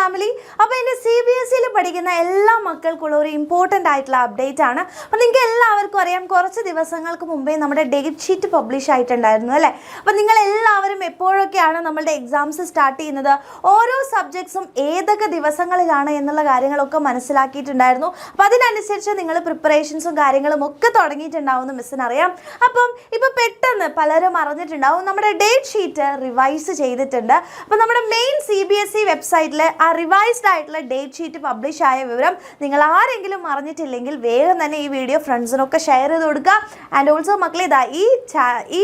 Family. അപ്പോൾ എൻ്റെ CBSEയിൽ പഠിക്കുന്ന എല്ലാ മക്കൾക്കുള്ള ഒരു ഇമ്പോർട്ടൻ്റ് ആയിട്ടുള്ള അപ്ഡേറ്റ് ആണ്. അപ്പോൾ നിങ്ങൾക്ക് എല്ലാവർക്കും അറിയാം, കുറച്ച് ദിവസങ്ങൾക്ക് മുമ്പേ നമ്മുടെ ഡേറ്റ് ഷീറ്റ് പബ്ലിഷ് ആയിട്ടുണ്ടായിരുന്നു അല്ലേ. അപ്പോൾ നിങ്ങൾ എല്ലാവരും എപ്പോഴൊക്കെയാണ് നമ്മളുടെ എക്സാംസ് സ്റ്റാർട്ട് ചെയ്യുന്നത്, ഓരോ സബ്ജക്ട്സും ഏതൊക്കെ ദിവസങ്ങളിലാണ് എന്നുള്ള കാര്യങ്ങളൊക്കെ മനസ്സിലാക്കിയിട്ടുണ്ടായിരുന്നു. അപ്പോൾ അതിനനുസരിച്ച് നിങ്ങൾ പ്രിപ്പറേഷൻസും കാര്യങ്ങളും ഒക്കെ തുടങ്ങിയിട്ടുണ്ടാവുമെന്ന് മിസ്സിനറിയാം. അപ്പം ഇപ്പോൾ പെട്ടെന്ന് പലരും അറിഞ്ഞിട്ടുണ്ടാവും നമ്മുടെ ഡേറ്റ് ഷീറ്റ് റിവൈസ് ചെയ്തിട്ടുണ്ട്. അപ്പോൾ നമ്മുടെ മെയിൻ CBSE വെബ്സൈറ്റിൽ ആ റിവൈസ്ഡ് ആയിട്ടുള്ള ഡേറ്റ് ഷീറ്റ് പബ്ലിഷ് ആയ വിവരം നിങ്ങൾ ആരെങ്കിലും അറിഞ്ഞിട്ടില്ലെങ്കിൽ വേഗം തന്നെ ഈ വീഡിയോ ഫ്രണ്ട്സിനൊക്കെ ഷെയർ ചെയ്ത് കൊടുക്കുക. ആൻഡ് ഓൾസോ മക്കളെ ഇതാ ഈ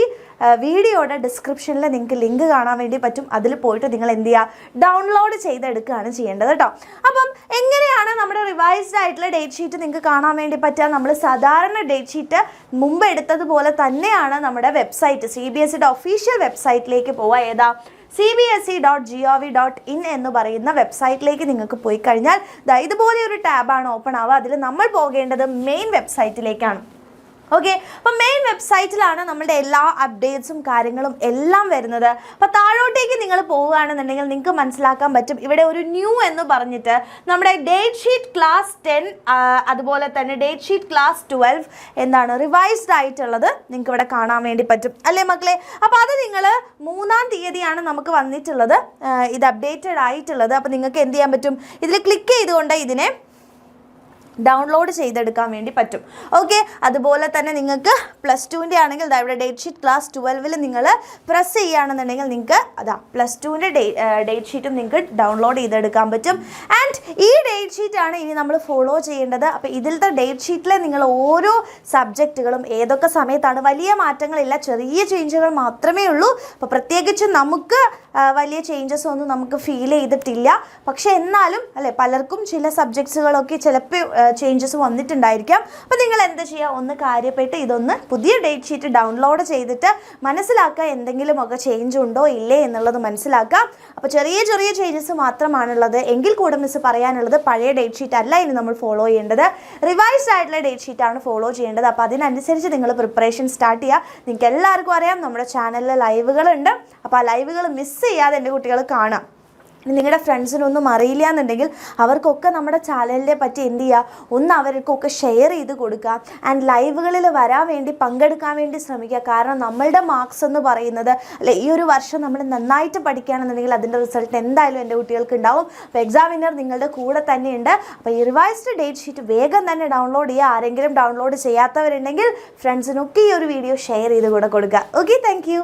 വീഡിയോയുടെ ഡിസ്ക്രിപ്ഷനിൽ നിങ്ങൾക്ക് ലിങ്ക് കാണാൻ വേണ്ടി പറ്റും. അതിൽ പോയിട്ട് നിങ്ങൾ എന്ത് ചെയ്യുക, ഡൗൺലോഡ് ചെയ്തെടുക്കുകയാണ് ചെയ്യേണ്ടത് കേട്ടോ. അപ്പം എങ്ങനെയാണ് നമ്മുടെ റിവൈസ്ഡ് ആയിട്ടുള്ള ഡേറ്റ് ഷീറ്റ് നിങ്ങൾക്ക് കാണാൻ വേണ്ടി പറ്റുക? നമ്മൾ സാധാരണ ഡേറ്റ് ഷീറ്റ് മുമ്പ് എടുത്തതുപോലെ തന്നെയാണ് നമ്മുടെ വെബ്സൈറ്റ് CBSEയുടെ ഒഫീഷ്യൽ വെബ്സൈറ്റിലേക്ക് പോവുക. ഏതാ? cbse.gov.in എന്ന് പറയുന്ന വെബ്സൈറ്റിലേക്ക് നിങ്ങൾക്ക് പോയി കഴിഞ്ഞാൽ ഇതുപോലെ ഒരു ടാബാണ് ഓപ്പൺ ആവുക. അതിൽ നമ്മൾ പോകേണ്ടത് മെയിൻ വെബ്സൈറ്റിലേക്കാണ്. ഓക്കെ, അപ്പോൾ മെയിൻ വെബ്സൈറ്റിലാണ് നമ്മളുടെ എല്ലാ അപ്ഡേറ്റ്സും കാര്യങ്ങളും എല്ലാം വരുന്നത്. അപ്പോൾ താഴോട്ടേക്ക് നിങ്ങൾ പോവുകയാണെന്നുണ്ടെങ്കിൽ നിങ്ങൾക്ക് മനസ്സിലാക്കാൻ പറ്റും, ഇവിടെ ഒരു ന്യൂ എന്ന് പറഞ്ഞിട്ട് നമ്മുടെ ഡേറ്റ് ഷീറ്റ് ക്ലാസ് 10 അതുപോലെ തന്നെ ഡേറ്റ് ഷീറ്റ് ക്ലാസ് 12 എന്താണ് റിവൈസ്ഡ് ആയിട്ടുള്ളത് നിങ്ങൾക്ക് ഇവിടെ കാണാൻ വേണ്ടി പറ്റും അല്ലേ മക്കളെ. അപ്പോൾ അത് നിങ്ങൾ 3-ാം തീയതിയാണ് നമുക്ക് വന്നിട്ടുള്ളത്, ഇത് അപ്ഡേറ്റഡ് ആയിട്ടുള്ളത്. അപ്പോൾ നിങ്ങൾക്ക് എന്ത് ചെയ്യാൻ പറ്റും, ഇതിൽ ക്ലിക്ക് ചെയ്തുകൊണ്ട് ഇതിനെ ഡൗൺലോഡ് ചെയ്തെടുക്കാൻ വേണ്ടി പറ്റും. ഓക്കെ, അതുപോലെ തന്നെ നിങ്ങൾക്ക് +2ൻ്റെ ആണെങ്കിൽ ഇവിടെ ഡേറ്റ് ഷീറ്റ് ക്ലാസ് 12 നിങ്ങൾ പ്രസ് ചെയ്യുകയാണെന്നുണ്ടെങ്കിൽ നിങ്ങൾക്ക് +2ൻ്റെ ഡേറ്റ് ഷീറ്റും നിങ്ങൾക്ക് ഡൗൺലോഡ് ചെയ്തെടുക്കാൻ പറ്റും. ആൻഡ് ഈ ഡേറ്റ് ഷീറ്റാണ് ഇനി നമ്മൾ ഫോളോ ചെയ്യേണ്ടത്. അപ്പോൾ ഇതിലത്തെ ഡേറ്റ് ഷീറ്റിൽ നിങ്ങൾ ഓരോ സബ്ജക്റ്റുകളും ഏതൊക്കെ സമയത്താണ്, വലിയ മാറ്റങ്ങളില്ല, ചെറിയ ചേഞ്ചുകൾ മാത്രമേ ഉള്ളൂ. അപ്പോൾ പ്രത്യേകിച്ച് നമുക്ക് വലിയ ചേഞ്ചസ് ഒന്നും നമുക്ക് ഫീൽ ചെയ്തിട്ടില്ല. പക്ഷേ എന്നാലും അല്ലേ, പലർക്കും ചില സബ്ജക്ട്സുകളൊക്കെ ചിലപ്പോൾ ചേഞ്ചസ് വന്നിട്ടുണ്ടായിരിക്കാം. അപ്പോൾ നിങ്ങൾ എന്താ ചെയ്യുക, ഒന്ന് കാര്യപ്പെട്ട് ഇതൊന്ന് പുതിയ ഡേറ്റ് ഷീറ്റ് ഡൗൺലോഡ് ചെയ്തിട്ട് മനസ്സിലാക്കുക എന്തെങ്കിലുമൊക്കെ ചേഞ്ച് ഉണ്ടോ ഇല്ലേ എന്നുള്ളത് മനസ്സിലാക്കുക. അപ്പോൾ ചെറിയ ചെറിയ ചേഞ്ചസ് മാത്രമാണുള്ളത് എങ്കിൽ കൂടെ മിസ് പറയാനുള്ളത്, പഴയ ഡേറ്റ് ഷീറ്റ് അല്ല ഇനി നമ്മൾ ഫോളോ ചെയ്യേണ്ടത്, റിവൈസ്ഡ് ആയിട്ടുള്ള ഡേറ്റ് ഷീറ്റാണ് ഫോളോ ചെയ്യേണ്ടത്. അപ്പോൾ അതിനനുസരിച്ച് നിങ്ങൾ പ്രിപ്പറേഷൻ സ്റ്റാർട്ട് ചെയ്യുക. നിങ്ങൾക്ക് എല്ലാവർക്കും അറിയാം നമ്മുടെ ചാനലിൽ ലൈവുകളുണ്ട്. അപ്പോൾ ആ ലൈവുകൾ മിസ് ചെയ്യാതെ എൻ്റെ കുട്ടികൾ കാണാം. നിങ്ങളുടെ ഫ്രണ്ട്സിനൊന്നും അറിയില്ല എന്നുണ്ടെങ്കിൽ അവർക്കൊക്കെ നമ്മുടെ ചാനലിനെ പറ്റി എന്ത് ചെയ്യുക, ഒന്ന് അവർക്കൊക്കെ ഷെയർ ചെയ്ത് കൊടുക്കുക. ആൻഡ് ലൈവുകളിൽ വരാൻ വേണ്ടി പങ്കെടുക്കാൻ വേണ്ടി ശ്രമിക്കുക. കാരണം നമ്മളുടെ മാർക്സ് എന്ന് പറയുന്നത് അല്ലെ, ഈ ഒരു വർഷം നമ്മൾ നന്നായിട്ട് പഠിക്കുകയാണെന്നുണ്ടെങ്കിൽ അതിൻ്റെ റിസൾട്ട് എന്തായാലും എൻ്റെ കുട്ടികൾക്ക് ഉണ്ടാവും. അപ്പോൾ എക്സാം വിന്നർ നിങ്ങളുടെ കൂടെ തന്നെയുണ്ട്. അപ്പോൾ ഈ റിവൈസ്ഡ് ഡേറ്റ് ഷീറ്റ് വേഗം തന്നെ ഡൗൺലോഡ് ചെയ്യുക. ആരെങ്കിലും ഡൗൺലോഡ് ചെയ്യാത്തവരുണ്ടെങ്കിൽ ഫ്രണ്ട്സിനൊക്കെ ഈ ഒരു വീഡിയോ ഷെയർ ചെയ്ത് കൂടെ കൊടുക്കുക. Okay, thank you.